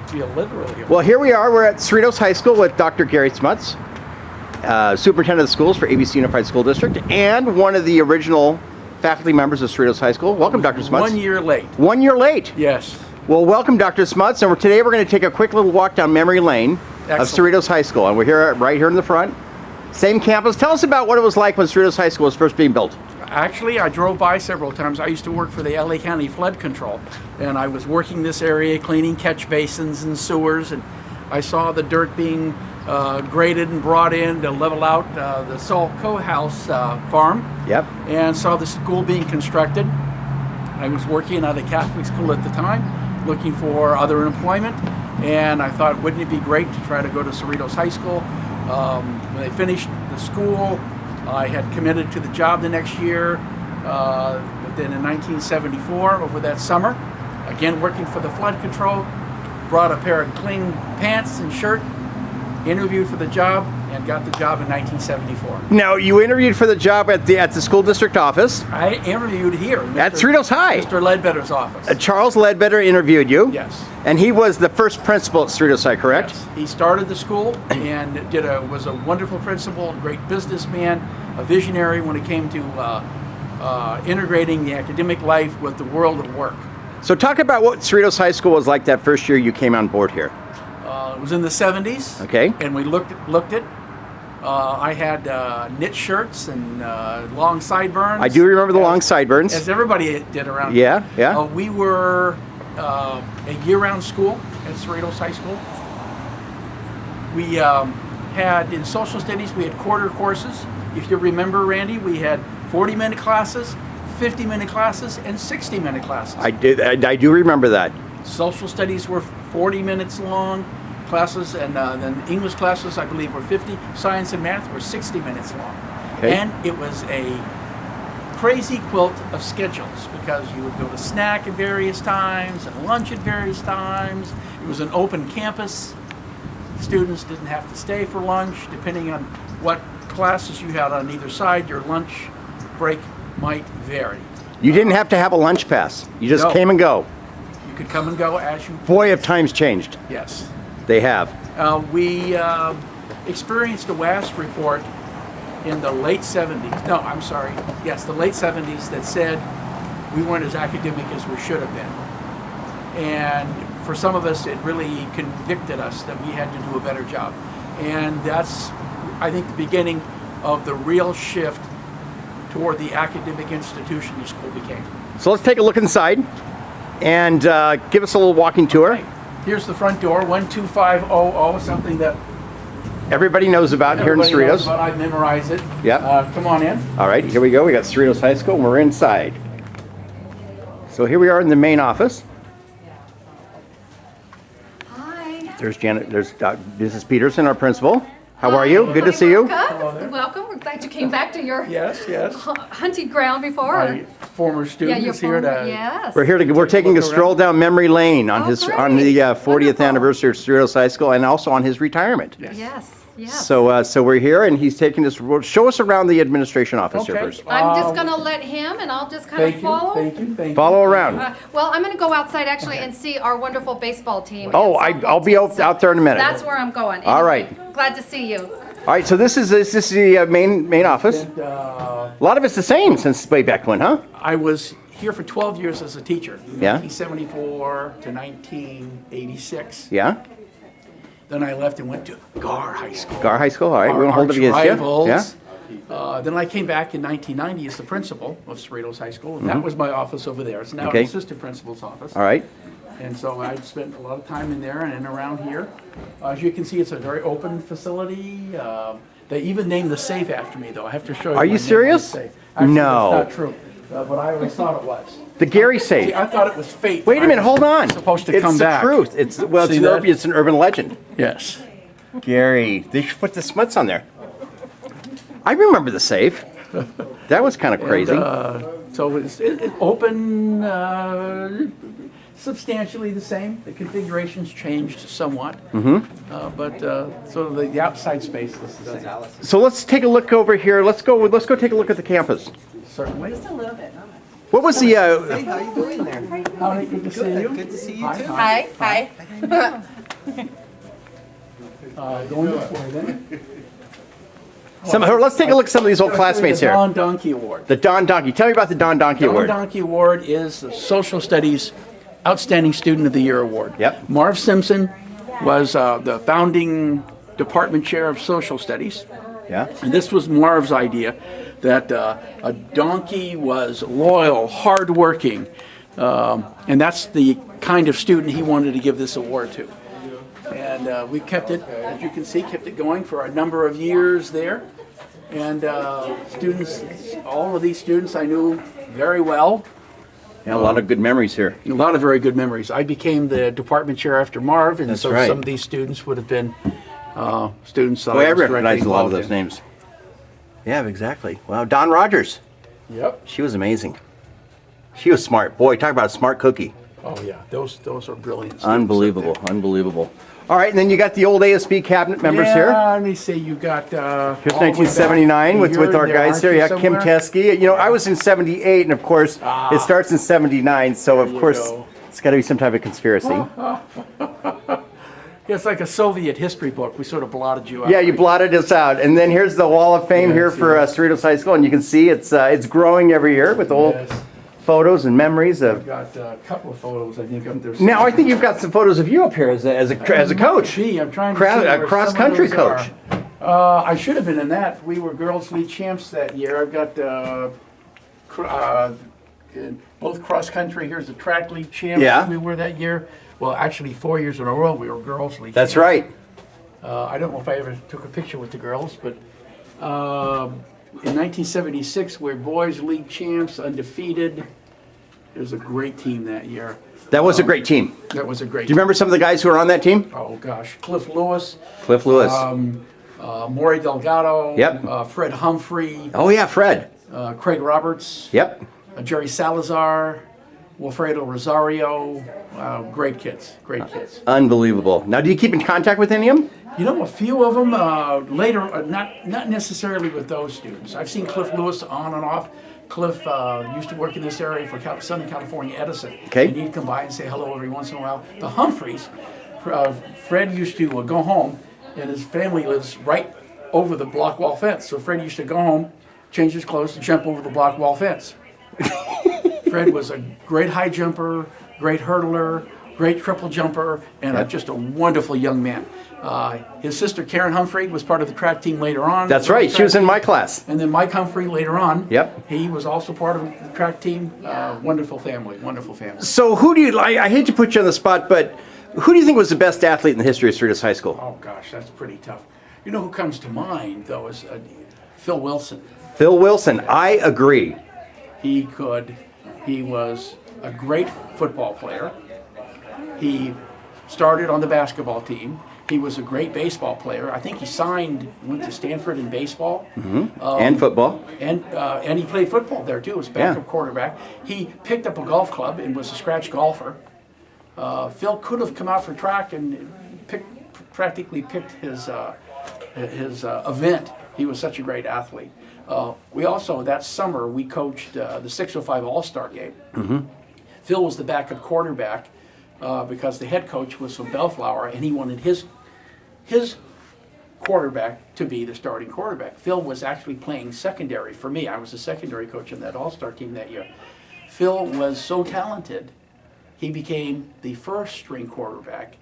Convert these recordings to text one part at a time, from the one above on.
feel literally. Well, here we are. We're at Cerritos High School with Dr. Gary Smuts, Superintendent of Schools for ABC Unified School District, and one of the original faculty members of Cerritos High School. Welcome, Dr. Smuts. 1 year late. 1 year late? Yes. Well, welcome, Dr. Smuts, and today we're going to take a quick little walk down memory lane of Cerritos High School, and we're here right here in the front. Same campus. Tell us about what it was like when Cerritos High School was first being built. Actually, I drove by several times. I used to work for the LA County Flood Control, and I was working this area, cleaning catch basins and sewers, and I saw the dirt being graded and brought in to level out the Salt Co House farm. Yep. And saw the school being constructed. I was working at a Catholic school at the time, looking for other employment, and I thought, wouldn't it be great to try to go to Cerritos High School? When they finished the school, I had committed to the job the next year, but then in 1974, over that summer, again working for the flood control, brought a pair of clean pants and shirt, interviewed for the job, and got the job in 1974. Now, you interviewed for the job at the school district office. I interviewed here. At Cerritos High. Mr. Ledbetter's office. Charles Ledbetter interviewed you. Yes. And he was the first principal at Cerritos High, correct? Yes. He started the school and was a wonderful principal, a great businessman, a visionary when it came to integrating the academic life with the world of work. So talk about what Cerritos High School was like that first year you came on board here. It was in the 70s. Okay. And we looked it. I had knit shirts and long sideburns. I do remember the long sideburns. As everybody did around here. Yeah. Yeah. We were a year-round school at Cerritos High School. We had, in social studies, we had quarter courses. If you remember, Randy, we had 40-minute classes, 50-minute classes, and 60-minute classes. I do remember that. Social studies were 40 minutes long classes, and then English classes, I believe, were 50. Science and math were 60 minutes long. Okay. And it was a crazy quilt of schedules because you would go to snack at various times and lunch at various times. It was an open campus. Students didn't have to stay for lunch. Depending on what classes you had on either side, your lunch break might vary. You didn't have to have a lunch pass. You just came and go. You could come and go as you... Boy, have times changed. Yes. They have. We experienced a WASP report in the late 70s. No, I'm sorry. Yes, the late 70s that said we weren't as academic as we should have been. And for some of us, it really convicted us that we had to do a better job. And that's, I think, the beginning of the real shift toward the academic institution the school became. So let's take a look inside and give us a little walking tour. Okay. Here's the front door, 12500, something that everybody knows about here in Cerritos. I memorized it. Yeah. Come on in. All right, here we go. We got Cerritos High School, and we're inside. So here we are in the main office. Hi. There's Janet. There's Mrs. Peterson, our principal. How are you? Good to see you. Welcome. We're glad you came back to your hunting ground before. My former student is here to. Yes. We're taking a stroll down memory lane on Oh, great. on the 40th Wonderful. anniversary of Cerritos High School, and also on his retirement. Yes. Yes. So we're here, and he's taking us. Show us around the administration office here first. I'm just going to let him, and I'll just kind of follow. Thank you. Follow around. Well, I'm going to go outside actually and see our wonderful baseball team. Oh, and softball I'll be team. out there in a minute. That's where I'm going. All Anyway, right. Glad to see you. All right, so this is the main office. A lot of it's the same since way back when, huh? I was here for 12 years as a teacher, Yeah. 1974 to 1986. Yeah. Then I left and went to Gar High School. Gar High School, all right. Our We won't hold it against you. rivals. Yeah. Then I came back in 1990 as the principal of Cerritos High School, and that was my office over there. It's now Okay. an assistant principal's office. All right. And so I spent a lot of time in there and in around here. As you can see, it's a very open facility. They even named the safe after me, though. I have to show you. Are you my name on the serious? safe. Actually, No. that's not true, but I always thought it was. The Gary See, safe. I thought it was fate. Wait a minute, hold on. Supposed to come back. It's the truth. See that? It's an urban legend. Yes. Gary, they should put the Smuts on there. I remember the safe. That was kind of crazy. So it's open, substantially the same. The configuration's changed somewhat, but sort of the outside space is the same. So let's take a look over here. Let's go take a look at the campus. Certainly. What was the Hey, how you doing there? Howdy, good to see you. Good to see you Hi, too. hi. Hi. Going this way then. Let's take a look at some of these old classmates The here. Don Donkey Award. The Don Donkey. Tell me about the Don Donkey Don Award. Donkey Award is the Social Studies Outstanding Student of the Year Award. Yep. Marv Simpson was the founding department chair of Social Studies. Yeah. And this was Marv's idea, that a donkey was loyal, hardworking, and that's the kind of student he wanted to give this award to. And we kept it, as you can see, kept it going for a number of years there. And students, all of these students I knew very well. Yeah, a lot of good memories here. A lot of very good memories. I became the department chair after Marv, and That's so right. some of these students would have been students that Boy, I was directly recognize a lot of involved those in. names. Yeah, exactly. Wow, Don Rogers. Yep. She was amazing. She was smart. Boy, talk about a smart cookie. Oh yeah, those are brilliant. students Unbelievable, up there. unbelievable. All right, and then you got the old ASB cabinet members here. Let me see. You got Here's all the way 1979 back with our here, guys aren't here. you, Yeah, Kim somewhere? Teskey. You know, I was in 78, and of course, it starts in 79, so of you course, go. it's got to be some type of conspiracy. Yeah, it's like a Soviet history book. We sort of blotted you out. Yeah, you blotted us out. And then here's the Wall of Fame here Yes, for yes. Cerritos High School, and you can see it's growing every year with old Yes. photos and memories I've of. got a couple of photos. I think there's. Now I think you've got some photos of you up here as a coach. Gee, I'm trying to Crowd- see a where cross-country some of those coach. are. I should have been in that. We were girls' league champs that year. I've got in both cross country. Here's the track league champs. Yeah. We were that year. Well, actually, 4 years in a row we were girls' league. That's champs. right. I don't know if I ever took a picture with the girls, but in 1976 we're boys' league champs, undefeated. It was a great team that year. That was a great team. That was a great. Do you remember some of the guys who were on that team? Oh gosh, Cliff Lewis, Cliff Lewis. Maury Delgado, Yep. Fred Humphrey, Oh yeah, Fred. Craig Roberts, Yep. Jerry Salazar, Wilfredo Rosario. Great kids, great kids. Unbelievable. Now, do you keep in contact with any of them? You know, a few of them later, not necessarily with those students. I've seen Cliff Lewis on and off. Cliff used to work in this area for Southern California Edison. Okay. And he'd come by and say hello every once in a while. The Humphreys, Fred used to go home, and his family lives right over the block wall fence. So Fred used to go home, change his clothes, and jump over the block wall fence. Fred was a great high jumper, great hurdler, great triple jumper, and just a wonderful young man. His sister Karen Humphrey was part of the track team later on. That's right. She was in my class. And then Mike Humphrey later on. Yep. He was also part of the track team. Wonderful family, wonderful family. So who do you like? I hate to put you on the spot, but who do you think was the best athlete in the history of Cerritos High School? Oh gosh, that's pretty tough. You know who comes to mind though is Phil Wilson. Phil Wilson. I agree. He was a great football player. He started on the basketball team. He was a great baseball player. I think he went to Stanford in baseball. And football. And he played football there too, as backup quarterback. He picked up a golf club and was a scratch golfer. Phil could have come out for track and practically picked his event. He was such a great athlete. We also, that summer, we coached the 605 All-Star game. Phil was the backup quarterback because the head coach was from Bellflower, and he wanted his quarterback to be the starting quarterback. Phil was actually playing secondary for me. I was the secondary coach in that All-Star team that year. Phil was so talented, he became the first string quarterback.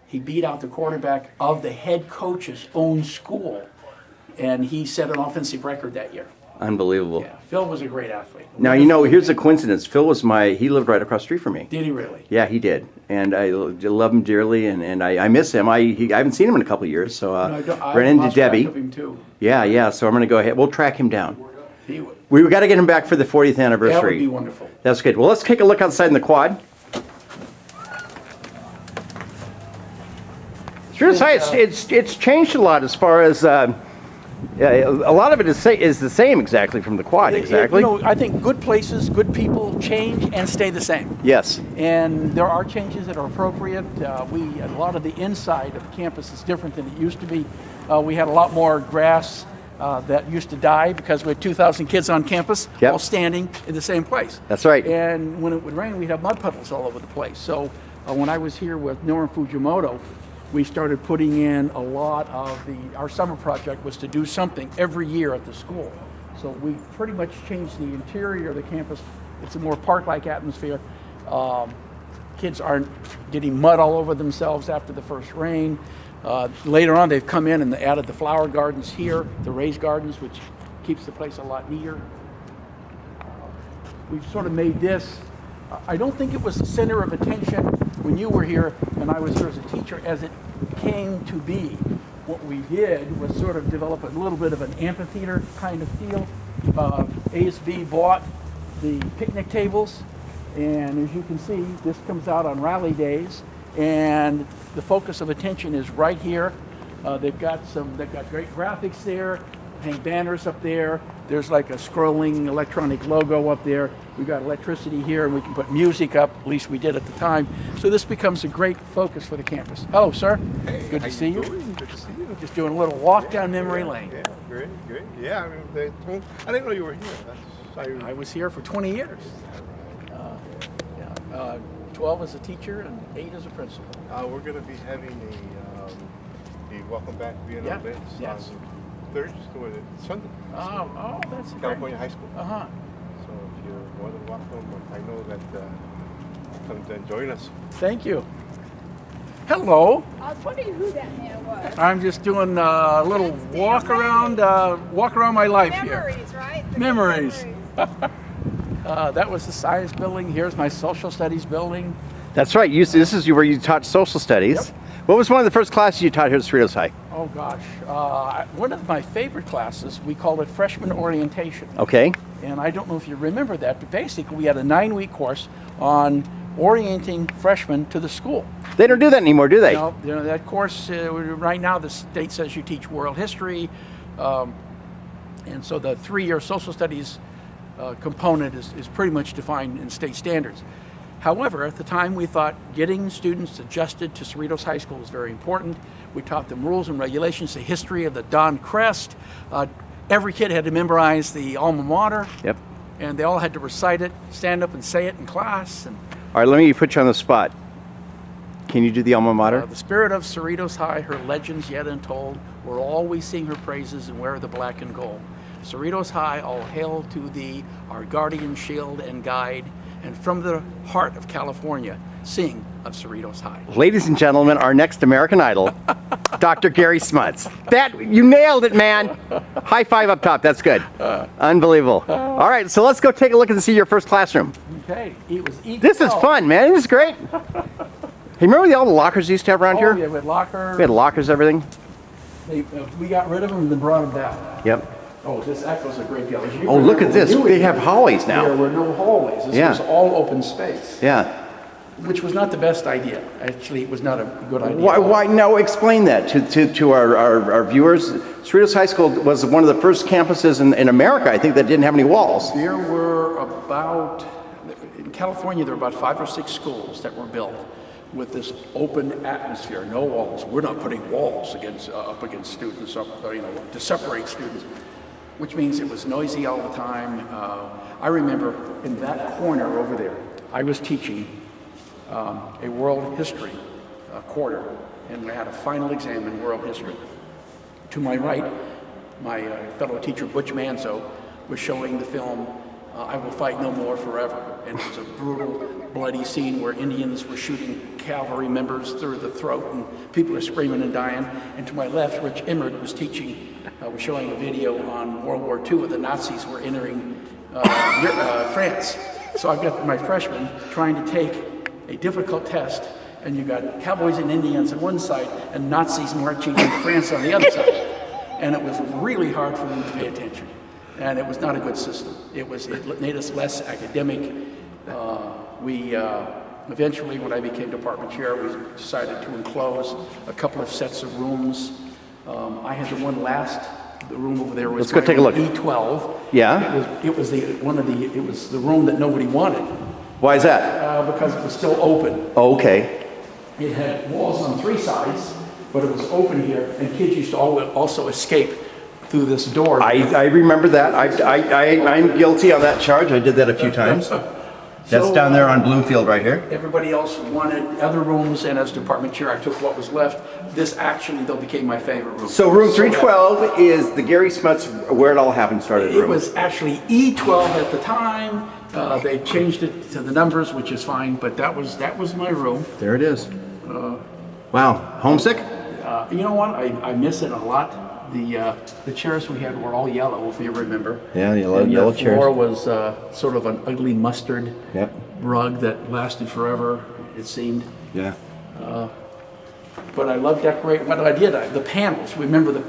He beat out the quarterback of the head coach's own school, and he set an offensive record that year. Unbelievable. Yeah, Phil was a great athlete. Now, you know, here's a coincidence. Phil was he lived right across the street from me. Did he really? Yeah, he did. And I love him dearly, and I miss him. I haven't seen him in a couple of years, so I ran into lost track Debbie. of him too. Yeah, so I'm going to go ahead. We'll track him down. He would. We got to get him back for the 40th anniversary. That would be wonderful. That's good. Well, let's take a look outside in the quad. Cerritos High, it's changed a lot as far as a lot of it is the same exactly from the quad. Exactly. You know, I think good places, good people change and stay the same. Yes. And there are changes that are appropriate. A lot of the inside of campus is different than it used to be. We had a lot more grass that used to die because we had 2,000 kids on campus, Yep. all standing in the same place. That's right. And when it would rain, we'd have mud puddles all over the place. So when I was here with Norm Fujimoto, we started putting in a lot of our summer project was to do something every year at the school. So we pretty much changed the interior of the campus. It's a more park-like atmosphere. Kids aren't getting mud all over themselves after the first rain. Later on, they've come in and added the flower gardens here, the raised gardens, which keeps the place a lot neater. We've sort of made this, I don't think it was the center of attention when you were here and I was here as a teacher as it came to be. What we did was sort of develop a little bit of an amphitheater kind of feel. ASB bought the picnic tables, and as you can see, this comes out on rally days, and the focus of attention is right here. They've got great graphics there, hang banners up there. There's like a scrolling electronic logo up there. We've got electricity here, and we can put music up, at least we did at the time. So this becomes a great focus for the campus. Hello, sir. Hey, good to see you. Good to see you. Just doing a little walk down memory lane. Yeah, great. Yeah, I didn't know you were here. I was here for 20 years. 12 as a teacher and 8 as a principal. We're going to be having a welcome back Vienna event on Thursday, Sunday. Oh, that's California High School. Uh-huh. So if you're more than welcome, I know that come and join us. Thank you. Hello. I was wondering who that man was. I'm just doing a little walk around my life Memories, here. right? The Memories. That was the science building. Here's my social studies building. That's right. This is where you taught social studies. Yep. What was one of the first classes you taught here at Cerritos High? Oh gosh, one of my favorite classes, we called it freshman orientation. Okay. And I don't know if you remember that, but basically we had a 9-week course on orienting freshmen to the school. They don't do that anymore, do they? No, that course, right now the state says you teach world history, and so the 3-year social studies component is pretty much defined in state standards. However, at the time we thought getting students adjusted to Cerritos High School was very important. We taught them rules and regulations, the history of the Don Crest. Every kid had to memorize the alma mater. Yep. And they all had to recite it, stand up and say it in class. And, all right, let me put you on the spot. Can you do the alma mater? the spirit of Cerritos High, her legends yet untold, we'll always sing her praises and wear the black and gold. Cerritos High, all hail to thee, our guardian, shield, and guide, and from the heart of California, sing of Cerritos High. Ladies and gentlemen, our next American Idol, Dr. Gary Smuts. You nailed it, man. High five up top, that's good. Unbelievable. All right, so let's go take a look and see your first classroom. Okay, it was E12. This is fun, man, this is great. Hey, remember all the lockers you used to have around here? Yeah, we had lockers. We had lockers, everything. We got rid of them and then brought them down. Yep. Oh, this echoes a great deal. Oh, look at this. They have hallways now. There were no hallways. This was all open space. Yeah. Which was not the best idea. Actually, it was not a good idea. Why? Now explain that to our viewers. Cerritos High School was one of the first campuses in America, I think, that didn't have any walls. There were in California, there were about 5 or 6 schools that were built with this open atmosphere, no walls. We're not putting walls up against students, to separate students, which means it was noisy all the time. I remember in that corner over there, I was teaching a world history quarter, and we had a final exam in world history. To my right, my fellow teacher, Butch Manzo, was showing the film I Will Fight No More Forever. And it was a brutal, bloody scene where Indians were shooting cavalry members through the throat and people were screaming and dying. And to my left, Rich Emmert was was showing a video on World War II where the Nazis were entering France. So I've got my freshmen trying to take a difficult test, and you've got cowboys and Indians on one side and Nazis marching into France on the other side. And it was really hard for them to pay attention. And it was not a good system. It made us less academic. Eventually, when I became department chair, we decided to enclose a couple of sets of rooms. I had the one the room over there was Let's go take a look. E12. Yeah. It was the room that nobody wanted. Why is that? Because it was still open. Oh, okay. It had walls on 3 sides, but it was open here, and kids used to also escape through this door. I remember that. I'm guilty on that charge. I did that a few times. That's down there on Bloomfield right here. Everybody else wanted other rooms, and as department chair, I took what was left. This actually, though, became my favorite room. So room 312 is the Gary Smuts, where it all happened, started room. It was actually E12 at the time. They changed it to the numbers, which is fine, but that was my room. There it is. Wow, homesick? You know what? I miss it a lot. The chairs we had were all yellow, if you remember. Yeah, yellow chairs. The floor was sort of an ugly mustard Yep. rug that lasted forever, it seemed. Yeah. But I love decorating. What I did, the panels. Remember the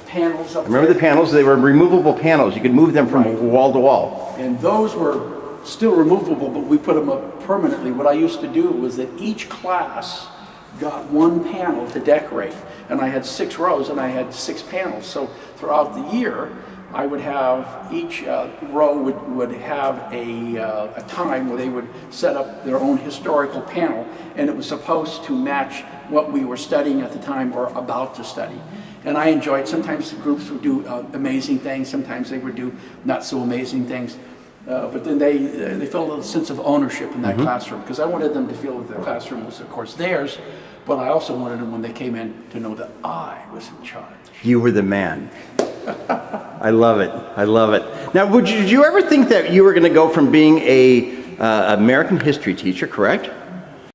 panels up Remember there? the panels? They were removable panels. You could move them from wall to wall. And those were still removable, but we put them up permanently. What I used to do was that each class got one panel to decorate. And I had 6 rows and I had 6 panels. So throughout the year, I would have each row would have a time where they would set up their own historical panel, and it was supposed to match what we were studying at the time or about to study. And I enjoyed. Sometimes the groups would do amazing things. Sometimes they would do not so amazing things. But then they felt a little sense of ownership in that classroom, because I wanted them to feel that the classroom was, of course, theirs, but I also wanted them, when they came in, to know that I was in charge. You were the man. I love it. I love it. Now, did you ever think that you were going to go from being a American history teacher, correct?